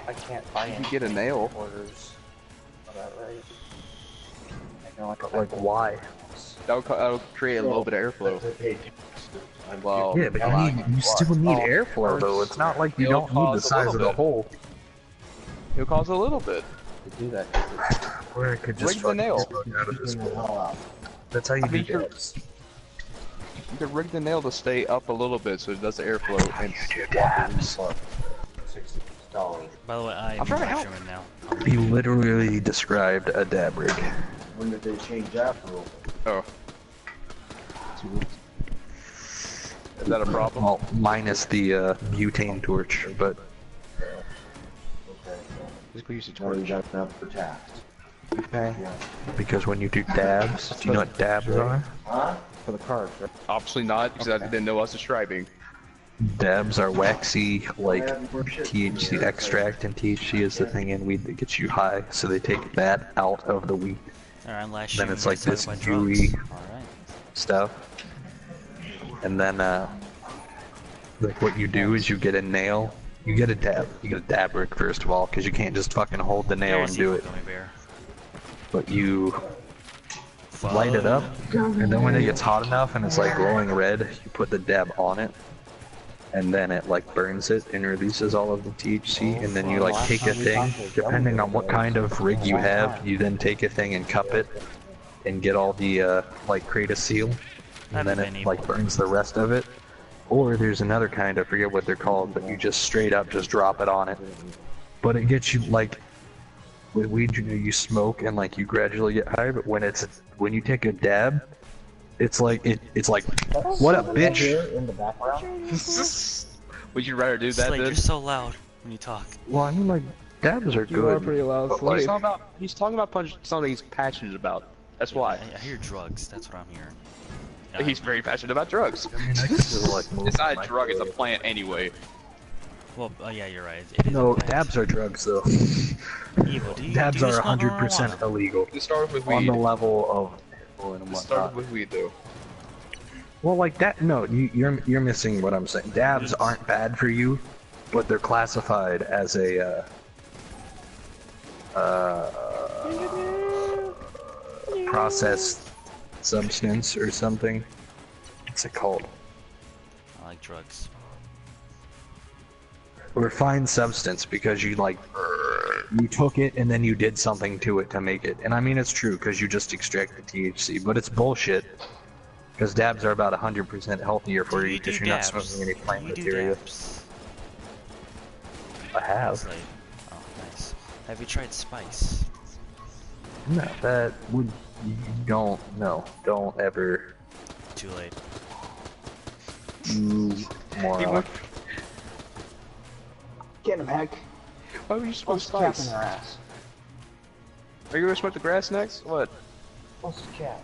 I can't buy You any can get a nail. orders. Is that right? I know, Like why? That'll create a little bit of airflow. Well, Yeah, but you still need airflow though. It's not like you It'll don't need the cause a size little of the bit. hole. It'll cause a little bit. to do that. 'Cause Or it could just Rig the fucking nail. explode out of this hole. That's how you do dabs. You can rig the nail to stay up a little bit so it does the airflow and do dabs. $60. By the way, I'm I'm trying to help. right now. You literally described a dab rig. When did they change that rule? Oh. Is that a problem? Well, minus the butane torch, but Okay. Just use the Now you torch. got enough for tax. Okay. Yeah. because when you do dabs, do you know what dabs are? Huh? For the cars, right? Obviously not, because I didn't know I was describing. Dabs are waxy, like THC extract, and THC is the thing in weed that gets you high, so they take that out of the weed. Alright, last Then year it's you like guys this talked about gooey drugs. Alright. stuff. And then, like what you do is you get a nail, you get a dab rig first of all, because you can't just fucking hold the nail and do it. Gummy bear. But you light it up, and then when it gets hot enough and it's like glowing red, you put the dab on it, and then it like burns it and releases all of the THC, and then you like take a thing, depending on what kind of rig you have, you then take a thing and cup it, and get all the, like create a seal, and then it like burns the rest of it. Or there's another kind, I forget what they're called, but you just straight up just drop it on it. But it gets you like, with weed you smoke and like you gradually get high, but when you take a dab, it's like it's like, what up bitch? In the background? Would you rather do that Slade, then? you're so loud when you talk. Well, I mean like dabs are You are good. pretty loud, but, like, Slade. He's talking about something he's passionate about. That's why. I hear drugs, that's what I'm hearing. He's very passionate about drugs. I mean, I could just, like, move It's not my a drug, it's a way. plant anyway. Well, yeah, you're right. It is No, a plant. dabs are drugs though. Evo, do you, Dabs do you are smoke 100% marijuana? illegal It started with on weed. the level of heroin and It started whatnot. with weed though. Well, like that. No, you're missing what I'm saying. Dabs aren't bad for you, but they're classified as a processed substance or something. What's it called? I like drugs. A refined substance, because you like you took it and then you did something to it to make it. And I mean it's true because you just extract the THC, but it's bullshit. Because dabs are about 100% healthier for you because you're not smoking any plant material. Dabs? I have. Slade. Oh, nice. Have you tried spice? No, that would you don't ever Too late. you moron. Get him, heck. Why would you smoke What's the cap in spice? their ass? Are you gonna smoke the grass next? What? What's the cap?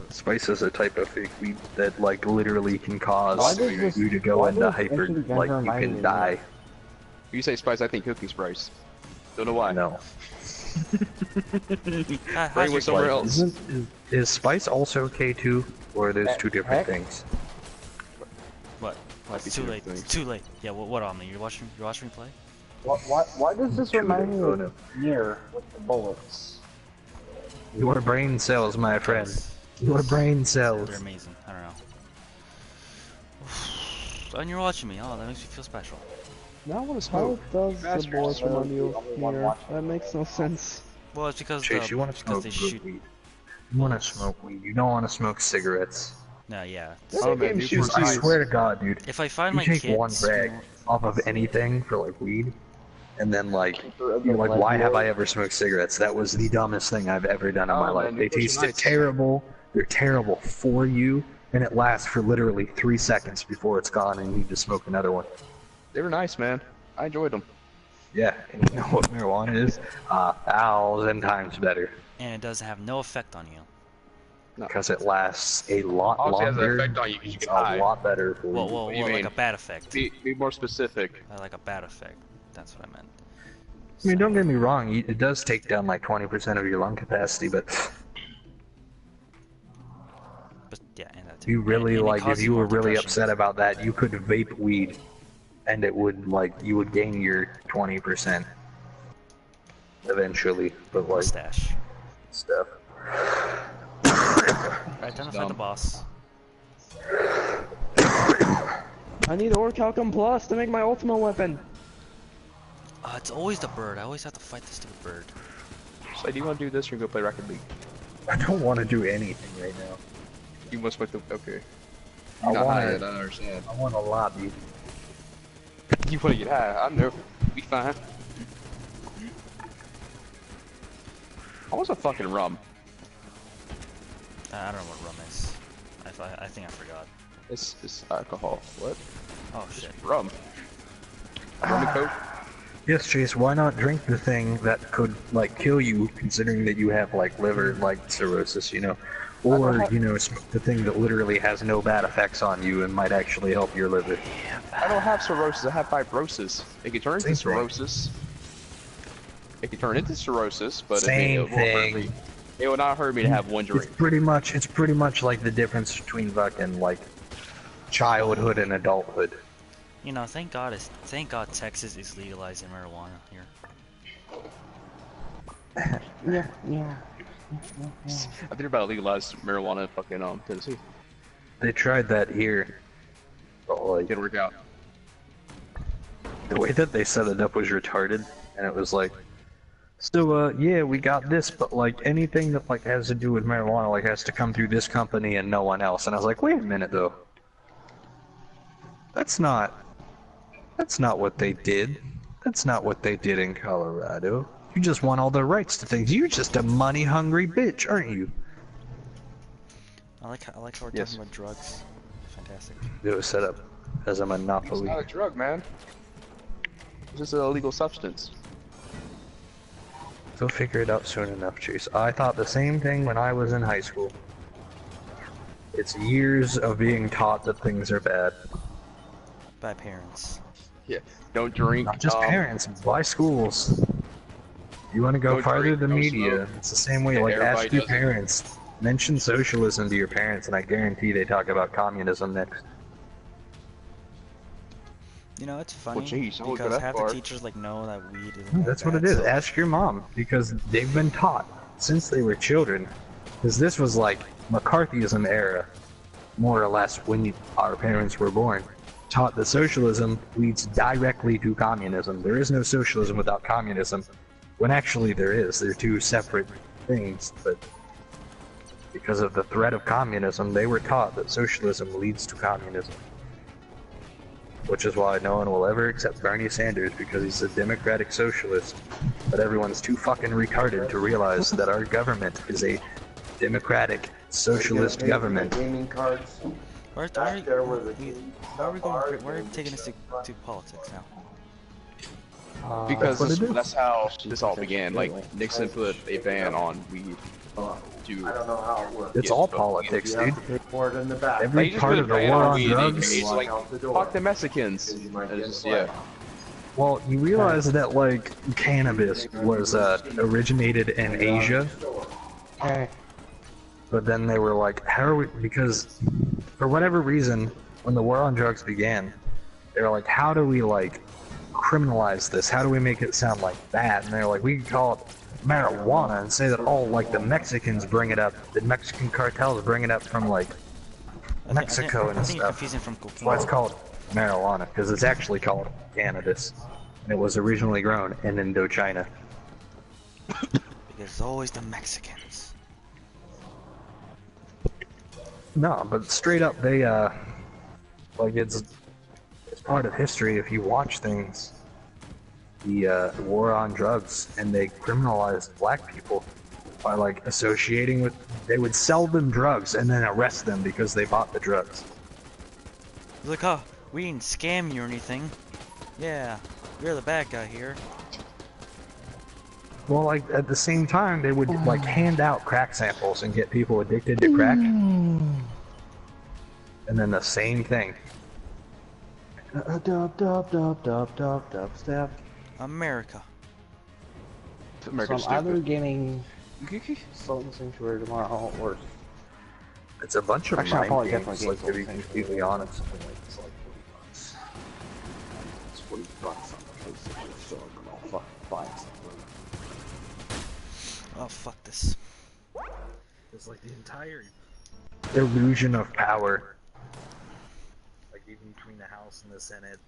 Spice is a type of fake weed that like literally can Why cause does this- you to go why into does hyper, Gungeon like you remind me can of die. You say spice, I think cookie spice. Don't know why. No. Bring it with somewhere else. Is spice also K2, or are those two different Heck? things? What? Might be It's too two late. things. It's too late. Yeah, what on me? You're watching me play? Why does this remind me Oh, of no. Nier with the bullets? Your brain cells, my friend. Your brain cells. They're amazing. I don't know. And you're watching me. Oh, that makes me feel special. Now I wanna How smoke. does the Bastards. bullets remind you of Only one Nier? watching. That makes no sense. Well, it's because Chase, you want to because smoke they good shoot. weed. You want to smoke weed. You don't want to smoke cigarettes. No, yeah. Oh man, Game Newport shoots I Nice. swear to God, dude. If I find You my take kids, one rag off of anything for like weed, and then like you're like, why have I ever smoked cigarettes? That was the dumbest thing I've ever done in my Oh, life. man, They Newport's tasted nice. terrible. They're terrible for you, and it lasts for literally 3 seconds before it's gone, and you need to smoke another one. They were nice, man. I enjoyed them. Yeah, and you know what marijuana is? 1,000 times better. and it does have no effect on you. Because it lasts a lot Obviously, it has an longer. effect on you 'cause you It's get a high. lot better for Well, you. well, What do you well like mean? a bad effect. Be more specific. Like a bad effect. That's what I meant. I mean, don't get me wrong, it does take down like 20% of your lung capacity, but Yeah, and that if you really, and it like, if causes you were more really depression. upset about that, you could vape weed, and it would, like, you would gain your 20%. eventually, but like Mustache. stuff. Alright, time to fight the boss. I need Orichalcum Plus to make my ultimate weapon. It's always the bird. I always have to fight the stupid bird. So do you want to do this or go play Rocket League? I don't want to do anything right now. You must play the okay. I Not want high yet, to. I understand. I want a lobby. You want to get high? I know. Be fine. I want some fucking rum. I don't know what rum is. I think I forgot. It's alcohol. What? Oh shit. Rum. Rum and Coke. Yes, Chase. Why not drink the thing that could like kill you, considering that you have like liver like cirrhosis, you know, or you know, smoke the thing that literally has no bad effects on you and might actually help your liver. I don't have cirrhosis. I have fibrosis. It can turn into Same thing. cirrhosis. It can turn into cirrhosis, but Same it won't hurt me. thing. It will not hurt me to have one drink. It's pretty much like the difference between fucking like childhood and adulthood. You know, thank God Texas is legalizing marijuana here. Yeah. I think they're about to legalize marijuana in fucking Tennessee. They tried that here, but like Didn't work out. the way that they set it up was retarded, and it was like, so yeah, we got this, but like anything that like has to do with marijuana like has to come through this company and no one else. And I was like, wait a minute though, that's not what they did. That's not what they did in Colorado. You just want all the rights to things. You're just a money-hungry bitch, aren't you? I like how we're Yes. talking about drugs. Fantastic. It was set up as a It's monopoly. not a drug, man. It's just an illegal substance. They'll figure it out soon enough, Chase. I thought the same thing when I was in high school. It's years of being taught that things are bad. By parents. Yeah. Don't drink. Not just parents, by schools. You want to go Don't farther drink, than no media. smoke. It's the same way, Yeah, like everybody ask your does it. parents. Mention socialism to your parents and I guarantee they talk about communism next. You know, it's funny geez, I won't go because that half far. the teachers like know that weed isn't That's that what it bad, is. so- Ask your mom, because they've been taught since they were children. Because this was like McCarthyism era, more or less, when our parents were born. Taught that socialism leads directly to communism. There is no socialism without communism, when actually there is. They're two separate things, but because of the threat of communism, they were taught that socialism leads to communism. Which is why no one will ever accept Bernie Sanders, because he's a democratic socialist. But everyone's too fucking retarded to realize that our government is a democratic socialist government. Gaming cards. Why are Back there where the why are we taking this to politics now? Because That's what it is. that's how this all began. Like, Nixon put a ban on weed I to... don't know how it works. It's all politics, You have dude. to pay for it in the back. Every He just part put a of the ban war on on weed. drugs. He's like, fuck the Mexicans. You might And get it's just, a yeah. flag. Well, you realize that like cannabis was originated in Asia, but then they were like, how are we? Because for whatever reason, when the war on drugs began, they were like, how do we like criminalize this? How do we make it sound like bad? And they're like, we can call it marijuana and say that all like the Mexicans bring it up, the Mexican cartels bring it up from like Mexico I and think you're stuff. confusing from That's why it's cocaine. called marijuana, because it's actually called cannabis. And it was originally grown in Indochina. Because it's always the Mexicans. No, but straight up, they, like, it's part of history if you watch things. The war on drugs, and they criminalized black people by, like, associating with... They would sell them drugs and then arrest them because they bought the drugs. Look, huh? We didn't scam you or anything. Yeah, you're the bad guy here. Well, like, at the same time, they would, like, hand out crack samples and get people addicted to crack. And then the same thing. Dub, step. America. So America's I'm either stupid. getting Sultan Sanctuary tomorrow, or It's a bunch of Actually, I'll mind probably games, definitely like, get to be something. completely honest. It's like $40. It's $40 on the PlayStation Store, but I'll fucking find something. Oh, fuck this. It's like the entire illusion of power. Like even between the House and the Senate,